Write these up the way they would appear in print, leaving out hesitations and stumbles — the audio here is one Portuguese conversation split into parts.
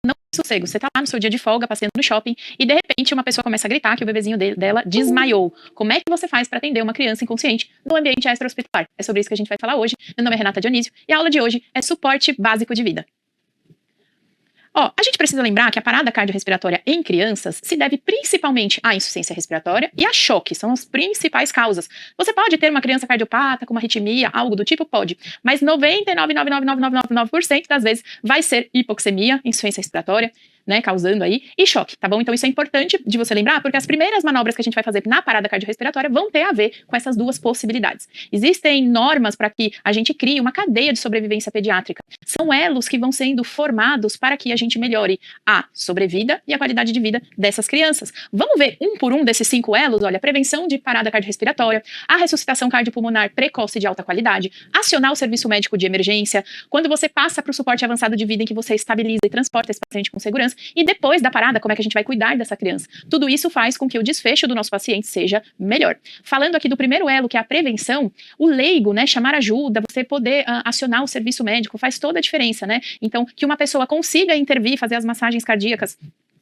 não tem sossego. Você tá lá no seu dia de folga, passeando no shopping, e de repente uma pessoa começa a gritar que o bebezinho dela desmaiou. Como é que você faz para atender uma criança inconsciente no ambiente extra-hospitalar? É sobre isso que a gente vai falar hoje. Meu nome é Renata Dionísio e a aula de hoje é suporte básico de vida. Ó, a gente precisa lembrar que a parada cardiorrespiratória em crianças se deve principalmente à insuficiência respiratória e a choque, são as principais causas. Você pode ter uma criança cardiopata com uma arritmia, algo do tipo? Pode, mas 99,99999% das vezes vai ser hipoxemia, insuficiência respiratória, né, causando aí, e choque, tá bom? Então isso é importante de você lembrar, porque as primeiras manobras que a gente vai fazer na parada cardiorrespiratória vão ter a ver com essas duas possibilidades. Existem normas para que a gente crie uma cadeia de sobrevivência pediátrica. São elos que vão sendo formados para que a gente melhore a sobrevida e a qualidade de vida dessas crianças. Vamos ver um por um desses 5 elos? Olha, prevenção de parada cardiorrespiratória, a ressuscitação cardiopulmonar precoce de alta qualidade, acionar o serviço médico de emergência, quando você passa para o suporte avançado de vida em que você estabiliza e transporta esse paciente com segurança, e depois da parada, como é que a gente vai cuidar dessa criança? Tudo isso faz com que o desfecho do nosso paciente seja melhor. Falando aqui do primeiro elo, que é a prevenção, o leigo, né, chamar ajuda, você poder acionar o serviço médico, faz toda a diferença, né? Então, que uma pessoa consiga intervir, fazer as massagens cardíacas,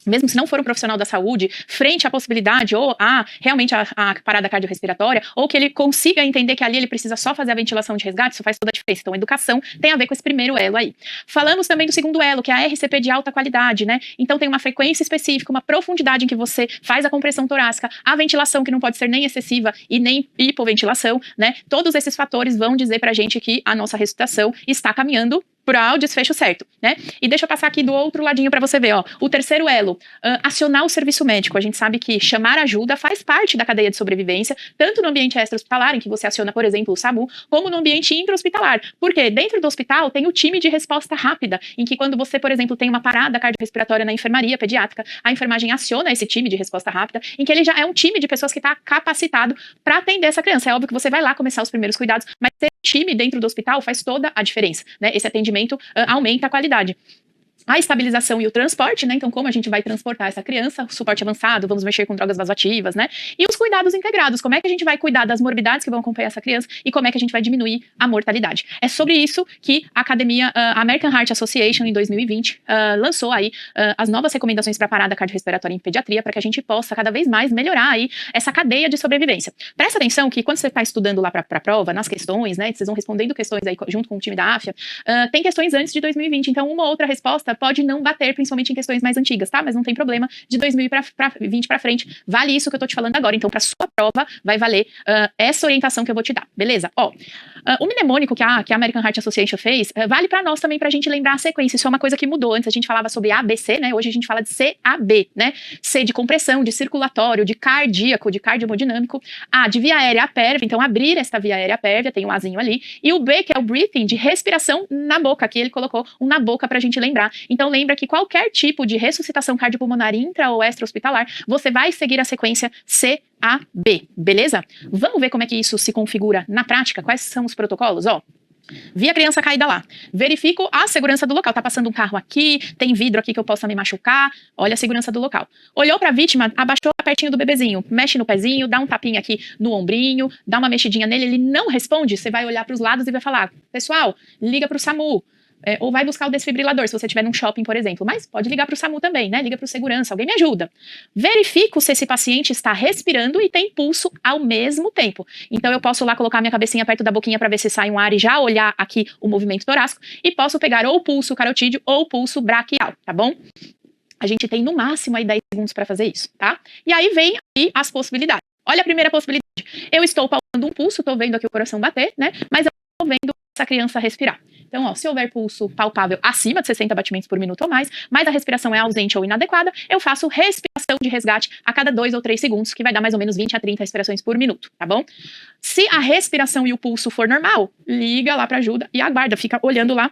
mesmo se não for um profissional da saúde, frente à possibilidade ou realmente a parada cardiorrespiratória, ou que ele consiga entender que ali ele precisa só fazer a ventilação de resgate, isso faz toda a diferença. Então, a educação tem a ver com esse primeiro elo aí. Falamos também do segundo elo, que é a RCP de alta qualidade, né? Então, tem uma frequência específica, uma profundidade em que você faz a compressão torácica, a ventilação que não pode ser nem excessiva e nem hipoventilação, né? Todos esses fatores vão dizer pra gente que a nossa ressuscitação está caminhando para o desfecho certo, né? E deixa eu passar aqui do outro ladinho para você ver, ó. O terceiro elo, acionar o serviço médico. A gente sabe que chamar ajuda faz parte da cadeia de sobrevivência, tanto no ambiente extra-hospitalar, em que você aciona, por exemplo, o SAMU, como no ambiente intra-hospitalar. Porque dentro do hospital tem o time de resposta rápida, em que quando você, por exemplo, tem uma parada cardiorrespiratória na enfermaria pediátrica, a enfermagem aciona esse time de resposta rápida, em que ele já é um time de pessoas que está capacitado para atender essa criança. É óbvio que você vai lá começar os primeiros cuidados, mas ter time dentro do hospital faz toda a diferença, né? Esse atendimento aumenta a qualidade. A estabilização e o transporte, né? Então, como a gente vai transportar essa criança, o suporte avançado, vamos mexer com drogas vasoativas, né? E os cuidados integrados, como é que a gente vai cuidar das morbidades que vão acompanhar essa criança e como é que a gente vai diminuir a mortalidade. É sobre isso que a academia American Heart Association, em 2020, lançou aí as novas recomendações para parada cardiorrespiratória em pediatria, para que a gente possa cada vez mais melhorar aí essa cadeia de sobrevivência. Presta atenção que quando você está estudando lá para a prova, nas questões, né? Vocês vão respondendo questões aí junto com o time da AFIA, tem questões antes de 2020, então uma ou outra resposta pode não bater, principalmente em questões mais antigas, tá? Mas não tem problema, de 2020 para frente, vale isso que eu tô te falando agora. Então, para sua prova, vai valer essa orientação que eu vou te dar, beleza? Ó, o mnemônico que a American Heart Association fez, vale para nós também, pra gente lembrar a sequência. Isso é uma coisa que mudou. Antes a gente falava sobre ABC, né? Hoje a gente fala de CAB, né? C de compressão, de circulatório, de cardíaco, de cardiomodinâmico. A de via aérea pérvia, então abrir esta via aérea pérvia, tem um Azinho ali. E o B, que é o breathing, de respiração na boca. Aqui ele colocou um na boca pra gente lembrar. Então lembra que qualquer tipo de ressuscitação cardiopulmonar intra ou extra-hospitalar, você vai seguir a sequência CAB, beleza? Vamos ver como é que isso se configura na prática? Quais são os protocolos? Ó, vi a criança caída lá, verifico a segurança do local, tá passando um carro aqui, tem vidro aqui que eu possa me machucar, olha a segurança do local. Olhou pra vítima, abaixou pertinho do bebezinho, mexe no pezinho, dá um tapinha aqui no ombrinho, dá uma mexidinha nele, ele não responde, você vai olhar pros lados e vai falar, pessoal, liga pro SAMU. Ou vai buscar o desfibrilador, se você estiver num shopping, por exemplo. Mas pode ligar para o SAMU também, né? Liga para o segurança, alguém me ajuda. Verifico se esse paciente está respirando e tem pulso ao mesmo tempo. Então eu posso lá colocar minha cabecinha perto da boquinha para ver se sai um ar e já olhar aqui o movimento torácico. E posso pegar ou o pulso carotídeo ou o pulso braquial, tá bom? A gente tem no máximo aí 10 segundos para fazer isso, tá? E aí vem aí as possibilidades. Olha a primeira possibilidade. Eu estou palpando um pulso, estou vendo aqui o coração bater, né? Mas eu estou vendo essa criança respirar. Então, ó, se houver pulso palpável acima de 60 batimentos por minuto ou mais, mas a respiração é ausente ou inadequada, eu faço respiração de resgate a cada 2 ou 3 segundos, que vai dar mais ou menos 20 a 30 respirações por minuto, tá bom? Se a respiração e o pulso for normal, liga lá para ajuda e aguarda, fica olhando lá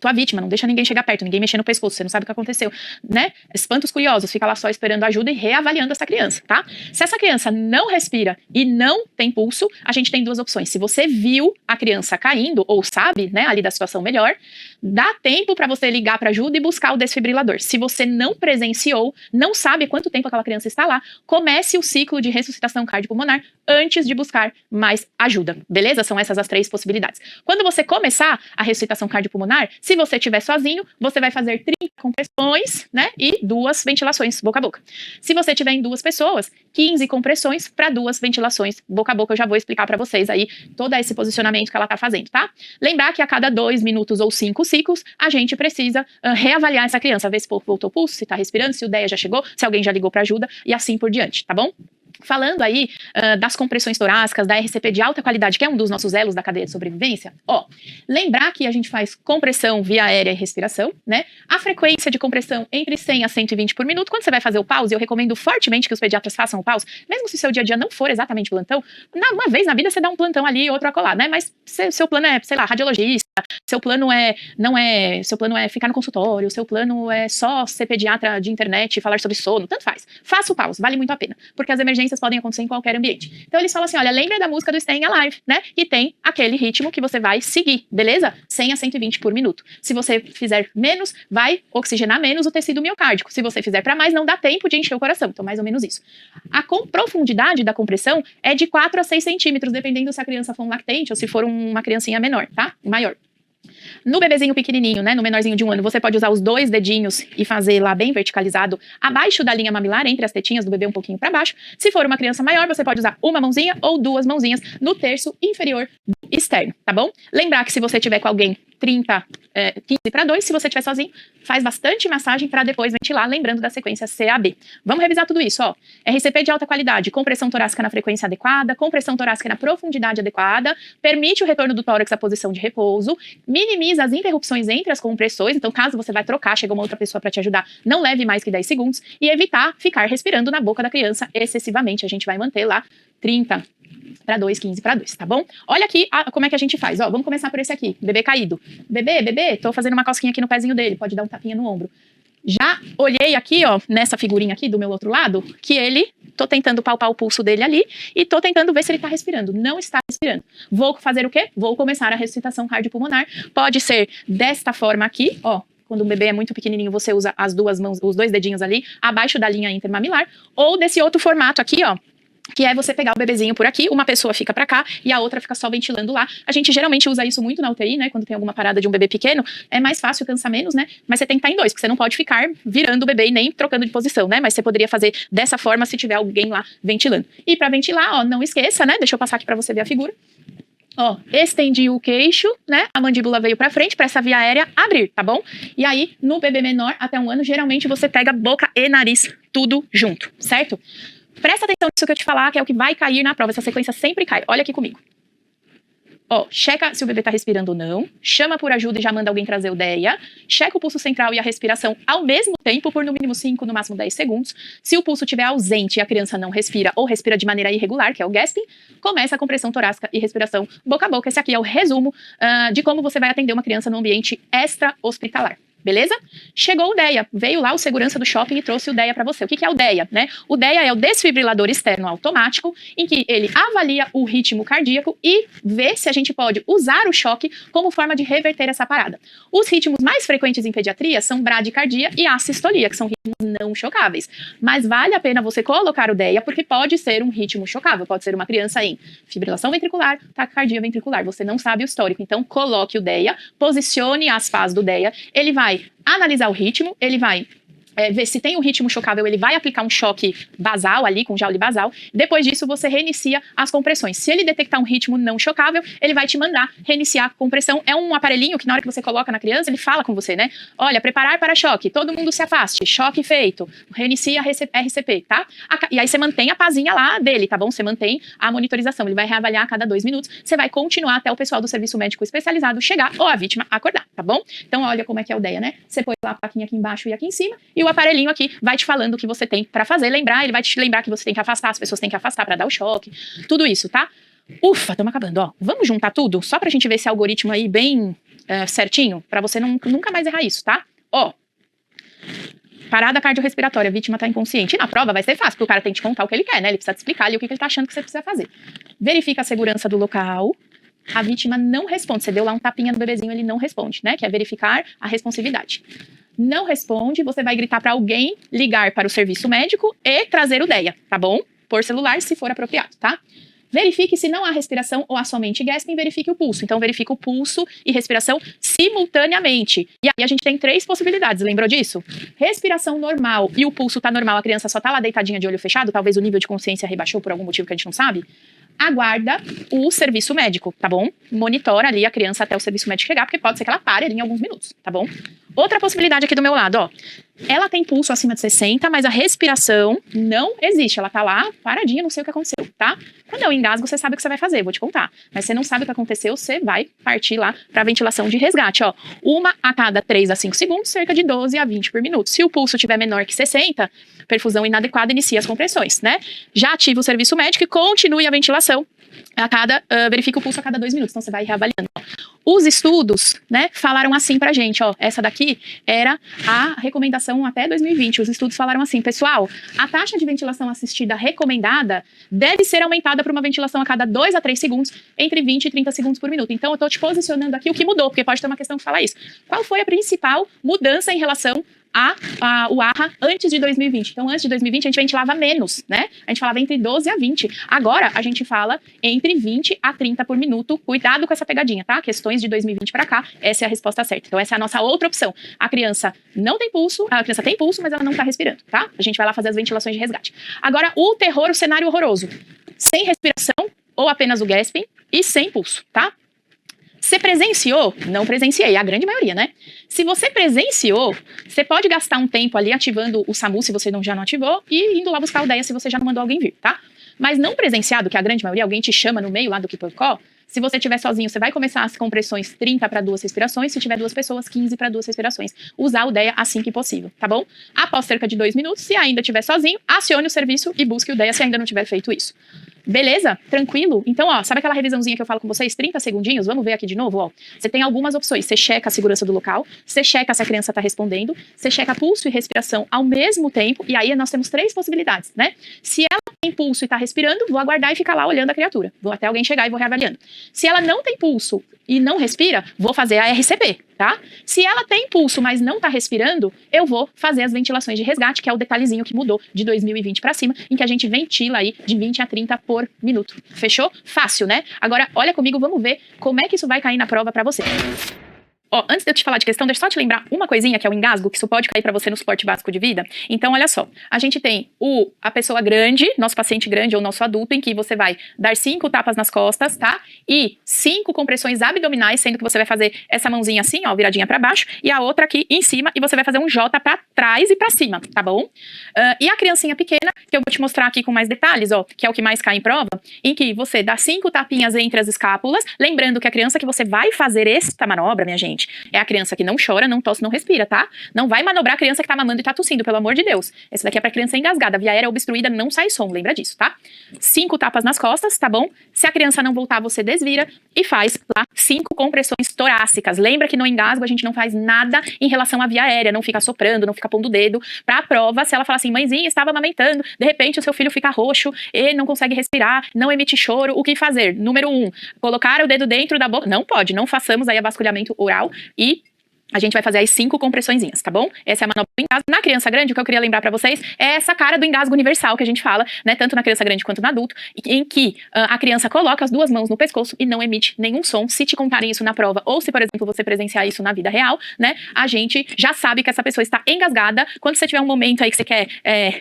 tua vítima, não deixa ninguém chegar perto, ninguém mexer no pescoço, você não sabe o que aconteceu, né? Espanta os curiosos, fica lá só esperando ajuda e reavaliando essa criança, tá? Se essa criança não respira e não tem pulso, a gente tem 2 opções. Se você viu a criança caindo, ou sabe, né, ali da situação melhor, dá tempo para você ligar para ajuda e buscar o desfibrilador. Se você não presenciou, não sabe quanto tempo aquela criança está lá, comece o ciclo de ressuscitação cardiopulmonar antes de buscar mais ajuda, beleza? São essas as 3 possibilidades. Quando você começar a ressuscitação cardiopulmonar, Se você estiver sozinho, você vai fazer 30 compressões, né, e 2 ventilações boca a boca. Se você tiver em 2 pessoas, 15 compressões para 2 ventilações boca a boca. Eu já vou explicar para vocês aí todo esse posicionamento que ela tá fazendo, tá? Lembrar que a cada 2 minutos ou 5 ciclos, a gente precisa reavaliar essa criança, ver se voltou o pulso, se tá respirando, se o DEA já chegou, se alguém já ligou para ajuda e assim por diante, tá bom? Falando aí das compressões torácicas, da RCP de alta qualidade, que é um dos nossos elos da cadeia de sobrevivência, ó, lembrar que a gente faz compressão via aérea e respiração, né? A frequência de compressão entre 100 a 120 por minuto. Quando você vai fazer o pause, eu recomendo fortemente que os pediatras façam o pause, mesmo se o seu dia a dia não for exatamente plantão, uma vez na vida você dá um plantão ali e outro acolá, né? Mas seu plano é, sei lá, radiologista, seu plano seu plano é ficar no consultório, seu plano é só ser pediatra de internet e falar sobre sono, tanto faz. Faça o pause, vale muito a pena, porque as emergências podem acontecer em qualquer ambiente. Então eles falam assim, olha, lembra da música do Staying Alive, né? E tem aquele ritmo que você vai seguir, beleza? 100 a 120 por minuto. Se você fizer menos, vai oxigenar menos o tecido miocárdico. Se você fizer para mais, não dá tempo de encher o coração. Então, mais ou menos isso. A profundidade da compressão é de 4 a 6 centímetros, dependendo se a criança for um lactente ou se for uma criancinha menor, tá? Maior. No bebezinho pequenininho, né, no menorzinho de 1 ano, você pode usar os 2 dedinhos e fazer lá bem verticalizado, abaixo da linha mamilar, entre as tetinhas do bebê um pouquinho para baixo. Se for uma criança maior, você pode usar uma mãozinha ou 2 mãozinhas no terço inferior do externo, tá bom? Lembrar que se você tiver com alguém 15 para 2, se você estiver sozinho, faz bastante massagem para depois ventilar, lembrando da sequência CAB. Vamos revisar tudo isso, ó. RCP de alta qualidade, compressão torácica na frequência adequada, compressão torácica na profundidade adequada, permite o retorno do tórax à posição de repouso, minimiza as interrupções entre as compressões, então caso você vai trocar, chega uma outra pessoa para te ajudar, não leve mais que 10 segundos, e evitar ficar respirando na boca da criança excessivamente. A gente vai manter lá 30 para 2, 15 para 2, tá bom? Olha aqui como é que a gente faz, ó, vamos começar por esse aqui, bebê caído. Bebê, tô fazendo uma cosquinha aqui no pezinho dele, pode dar um tapinha no ombro. Já olhei aqui, ó, nessa figurinha aqui do meu outro lado, que tô tentando palpar o pulso dele ali e tô tentando ver se ele tá respirando. Não está respirando. Vou fazer o quê? Vou começar a ressuscitação cardiopulmonar. Pode ser desta forma aqui, ó. Quando o bebê é muito pequenininho, você usa as 2 mãos, os 2 dedinhos ali, abaixo da linha intermamilar. Ou desse outro formato aqui, ó, que é você pegar o bebezinho por aqui, uma pessoa fica pra cá e a outra fica só ventilando lá. A gente geralmente usa isso muito na UTI, né? Quando tem alguma parada de um bebê pequeno, é mais fácil, cansa menos, né? Mas você tem que estar em 2, porque você não pode ficar virando o bebê e nem trocando de posição, né? Mas você poderia fazer dessa forma se tiver alguém lá ventilando. E pra ventilar, ó, não esqueça, né? Deixa eu passar aqui pra você ver a figura. Ó, estendi o queixo, né? A mandíbula veio pra frente pra essa via aérea abrir, tá bom? E aí, no bebê menor, até 1 ano, geralmente você pega boca e nariz tudo junto, certo? Presta atenção nisso que eu te falar, que é o que vai cair na prova. Essa sequência sempre cai. Olha aqui comigo. Ó, checa se o bebê tá respirando ou não. Chama por ajuda e já manda alguém trazer o DEA. Checa o pulso central e a respiração ao mesmo tempo, por no mínimo 5, no máximo 10 segundos. Se o pulso estiver ausente e a criança não respira ou respira de maneira irregular, que é o gasping, começa a compressão torácica e respiração boca a boca. Esse aqui é o resumo de como você vai atender uma criança no ambiente extra-hospitalar. Beleza? Chegou o DEA, veio lá o segurança do shopping e trouxe o DEA para você. O que é o DEA, né? O DEA é o desfibrilador externo automático, em que ele avalia o ritmo cardíaco e vê se a gente pode usar o choque como forma de reverter essa parada. Os ritmos mais frequentes em pediatria são bradicardia e assistolia, que são ritmos não chocáveis. Mas vale a pena você colocar o DEA, porque pode ser um ritmo chocável, pode ser uma criança em fibrilação ventricular, taquicardia ventricular, você não sabe o histórico. Então coloque o DEA, posicione as fases do DEA, ele vai analisar o ritmo, ele vai ver se tem um ritmo chocável, ele vai aplicar um choque basal ali, com Joule basal. Depois disso, você reinicia as compressões. Se ele detectar um ritmo não chocável, ele vai te mandar reiniciar a compressão. É um aparelhinho que na hora que você coloca na criança, ele fala com você, né? Olha, preparar para choque, todo mundo se afaste, choque feito, reinicia a RCP, tá? E aí você mantém a pazinha lá dele, tá bom? Você mantém a monitorização, ele vai reavaliar a cada 2 minutos, você vai continuar até o pessoal do serviço médico especializado chegar ou a vítima acordar, tá bom? Então olha como é que é a ideia, né? Você põe lá a plaquinha aqui embaixo e aqui em cima, e o aparelhinho aqui vai te falando o que você tem para fazer, ele vai te lembrar que você tem que afastar, as pessoas têm que afastar para dar o choque, tudo isso, tá? Ufa, estamos acabando, ó. Vamos juntar tudo, só pra gente ver esse algoritmo aí bem certinho, pra você nunca mais errar isso, tá? Ó, parada cardiorrespiratória, a vítima tá inconsciente. E na prova vai ser fácil, porque o cara tem que te contar o que ele quer, né? Ele precisa te explicar ali o que ele tá achando que você precisa fazer. Verifica a segurança do local. A vítima não responde. Você deu lá um tapinha no bebezinho, ele não responde, né? Que é verificar a responsividade. Não responde, você vai gritar para alguém ligar para o serviço médico e trazer o DEA, tá bom? Por celular, se for apropriado, tá? Verifique se não há respiração ou há somente gasping, verifique o pulso. Então, verifica o pulso e respiração simultaneamente. E aí a gente tem 3 possibilidades, lembrou disso? Respiração normal e o pulso tá normal, a criança só tá lá deitadinha de olho fechado, talvez o nível de consciência rebaixou por algum motivo que a gente não sabe. Aguarda o serviço médico, tá bom? Monitora ali a criança até o serviço médico chegar, porque pode ser que ela pare ali em alguns minutos, tá bom? Outra possibilidade aqui do meu lado, ó. Ela tem pulso acima de 60, mas a respiração não existe. Ela tá lá paradinha, não sei o que aconteceu, tá? Quando é o engasgo, você sabe o que você vai fazer, vou te contar. Mas você não sabe o que aconteceu, você vai partir lá pra ventilação de resgate, ó. Uma a cada 3 a 5 segundos, cerca de 12 a 20 por minuto. Se o pulso tiver menor que 60, perfusão inadequada, inicia as compressões, né? Já ativa o serviço médico e continue a ventilação verifica o pulso a cada 2 minutos, então você vai reavaliando. Os estudos, né, falaram assim pra gente, ó, essa daqui era a recomendação até 2020, os estudos falaram assim, pessoal, a taxa de ventilação assistida recomendada deve ser aumentada para uma ventilação a cada 2 a 3 segundos, entre 20 e 30 segundos por minuto. Então eu tô te posicionando aqui o que mudou, porque pode ter uma questão que fala isso. Qual foi a principal mudança em relação o ARRA antes de 2020. Então, antes de 2020, a gente ventilava menos, né? A gente falava entre 12 a 20. Agora, a gente fala entre 20 a 30 por minuto. Cuidado com essa pegadinha, tá? Questões de 2020 para cá, essa é a resposta certa. Então, essa é a nossa outra opção. A criança não tem pulso, a criança tem pulso, mas ela não tá respirando, tá? A gente vai lá fazer as ventilações de resgate. Agora, o terror, o cenário horroroso. Sem respiração, ou apenas o gasping, e sem pulso, tá? Você presenciou? Não presenciei, a grande maioria, né? Se você presenciou, você pode gastar um tempo ali ativando o SAMU, se você já não ativou, e indo lá buscar o DEA se você já não mandou alguém vir, tá? Mas não presenciado, que a grande maioria, alguém te chama no meio lá do Kipocó, se você estiver sozinho, você vai começar as compressões 30 para 2 respirações, se tiver 2 pessoas, 15 para 2 respirações. Usar o DEA assim que possível, tá bom? Após cerca de 2 minutos, se ainda estiver sozinho, acione o serviço e busque o DEA se ainda não tiver feito isso. Beleza? Tranquilo? Então, ó, sabe aquela revisãozinha que eu falo com vocês? 30 segundinhos? Vamos ver aqui de novo, ó. Você tem algumas opções. Você checa a segurança do local, você checa se a criança tá respondendo, você checa pulso e respiração ao mesmo tempo, e aí nós temos 3 possibilidades, né? Se ela tem pulso e tá respirando, vou aguardar e ficar lá olhando a criatura. Vou até alguém chegar e vou reavaliando. Se ela não tem pulso e não respira, vou fazer a RCP, tá? Se ela tem pulso, mas não tá respirando, eu vou fazer as ventilações de resgate, que é o detalhezinho que mudou de 2020 pra cima, em que a gente ventila aí de 20 a 30 por minuto. Fechou? Fácil, né? Agora, olha comigo, vamos ver como é que isso vai cair na prova pra você. Ó, antes de eu te falar de questão, deixa eu só te lembrar uma coisinha, que é o engasgo, que isso pode cair pra você no suporte básico de vida. Então, olha só, a gente tem a pessoa grande, nosso paciente grande ou nosso adulto, em que você vai dar 5 tapas nas costas, tá? E 5 compressões abdominais, sendo que você vai fazer essa mãozinha assim, ó, viradinha pra baixo, e a outra aqui em cima, e você vai fazer um J pra trás e pra cima, tá bom? E a criancinha pequena, que eu vou te mostrar aqui com mais detalhes, ó, que é o que mais cai em prova, em que você dá 5 tapinhas entre as escápulas, lembrando que a criança que você vai fazer esta manobra, minha gente, é a criança que não chora, não tosse, não respira, tá? Não vai manobrar a criança que tá mamando e tá tossindo, pelo amor de Deus. Esse daqui é pra criança engasgada, a via aérea obstruída, não sai som, lembra disso, tá? 5 tapas nas costas, tá bom? Se a criança não voltar, você desvira e faz lá 5 compressões torácicas. Lembra que no engasgo a gente não faz nada em relação à via aérea, não fica soprando, não fica pondo o dedo. Pra prova, se ela falar assim, mãezinha, estava amamentando, de repente o seu filho fica roxo e não consegue respirar, não emite choro, o que fazer? Número 1, colocar o dedo dentro da boca. Não pode, não façamos aí avasculhamento oral e a gente vai fazer as 5 compressõezinhas, tá bom? Essa é a manobra do engasgo. Na criança grande, o que eu queria lembrar pra vocês é essa cara do engasgo universal que a gente fala, né? Tanto na criança grande quanto no adulto, em que a criança coloca as 2 mãos no pescoço e não emite nenhum som. Se te contarem isso na prova, ou se, por exemplo, você presenciar isso na vida real, né? A gente já sabe que essa pessoa está engasgada. Quando você tiver um momento aí que você quer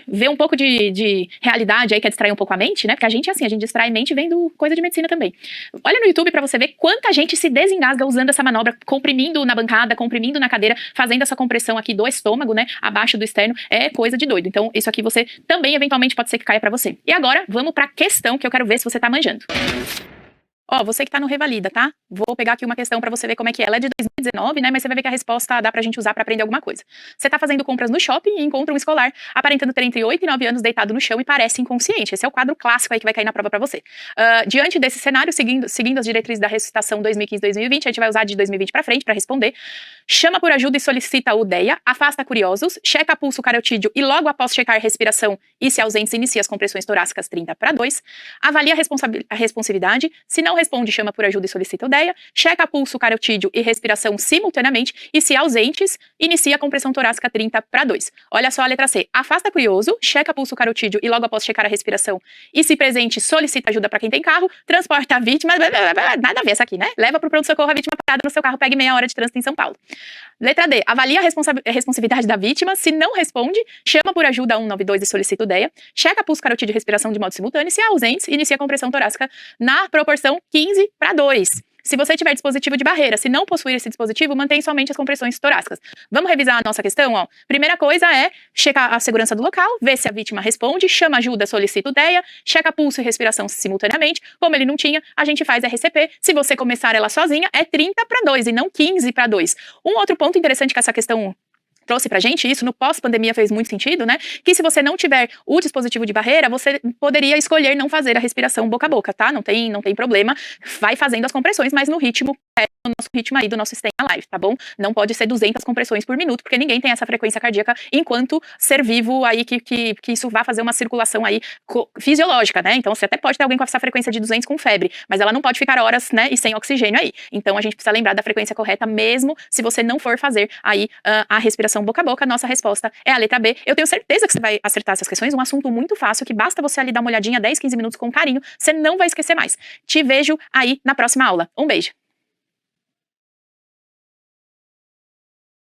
ver um pouco de realidade, aí quer distrair um pouco a mente, né? Porque a gente é assim, a gente distrai a mente vendo coisa de medicina também. Olha no YouTube pra você ver quanta gente se desengasga usando essa manobra, comprimindo na bancada, comprimindo na cadeira, fazendo essa compressão aqui do estômago, né, abaixo do externo, é coisa de doido. Então, isso aqui você também, eventualmente, pode ser que caia pra você. E agora, vamos pra questão que eu quero ver se você tá manjando. Ó, você que tá no Revalida, tá? Vou pegar aqui uma questão pra você ver como é que é. Ela é de 2019, né? Mas você vai ver que a resposta dá pra gente usar pra aprender alguma coisa. Você tá fazendo compras no shopping e encontra um escolar aparentando ter entre 8 e 9 anos deitado no chão e parece inconsciente. Esse é o quadro clássico aí que vai cair na prova pra você. Diante desse cenário, seguindo as diretrizes da ressuscitação 2015-2020, a gente vai usar de 2020 pra frente pra responder. Chama por ajuda e solicita o DEA, afasta curiosos, checa pulso carotídeo e logo após checar respiração e se ausentes, inicia as compressões torácicas 30 para 2, avalia a responsividade, se não não responde, chama por ajuda e solicita o DEA, checa pulso, carotídeo e respiração simultaneamente e, se ausentes, inicia a compressão torácica 30/2. Olha só a letra C. Afasta curioso, checa pulso, carotídeo e logo após checar a respiração e, se presente, solicita ajuda para quem tem carro, transporta a vítima, nada a ver essa aqui, né? Leva pro pronto-socorro a vítima parada no seu carro, pegue meia hora de trânsito em São Paulo. Letra D. Avalia a responsividade da vítima, se não responde, chama por ajuda 192 e solicita o DEA, checa pulso, carotídeo e respiração de modo simultâneo e, se ausentes, inicia a compressão torácica na proporção 15/2. Se você tiver dispositivo de barreira, se não possuir esse dispositivo, mantém somente as compressões torácicas. Vamos revisar a nossa questão? Ó. Primeira coisa é checar a segurança do local, ver se a vítima responde, chama ajuda, solicita o DEA, checa pulso e respiração simultaneamente. Como ele não tinha, a gente faz RCP. Se você começar ela sozinha, é 30/2 e não 15/2. Um outro ponto interessante que essa questão trouxe pra gente, isso no pós-pandemia fez muito sentido, né? Que se você não tiver o dispositivo de barreira, você poderia escolher não fazer a respiração boca a boca, tá? Não tem problema. Vai fazendo as compressões, mas no ritmo, no nosso ritmo aí do nosso Stay Alive, tá bom? Não pode ser 200 compressões por minuto, porque ninguém tem essa frequência cardíaca enquanto ser vivo aí, que isso vá fazer uma circulação aí fisiológica, né? Então você até pode ter alguém com essa frequência de 200 com febre, mas ela não pode ficar horas, né, e sem oxigênio aí. Então a gente precisa lembrar da frequência correta, mesmo se você não for fazer aí a respiração boca a boca. Nossa resposta é a letra B. Eu tenho certeza que você vai acertar essas questões, um assunto muito fácil, que basta você ali dar uma olhadinha 10, 15 minutos com carinho, você não vai esquecer mais. Te vejo aí na próxima aula. Um beijo!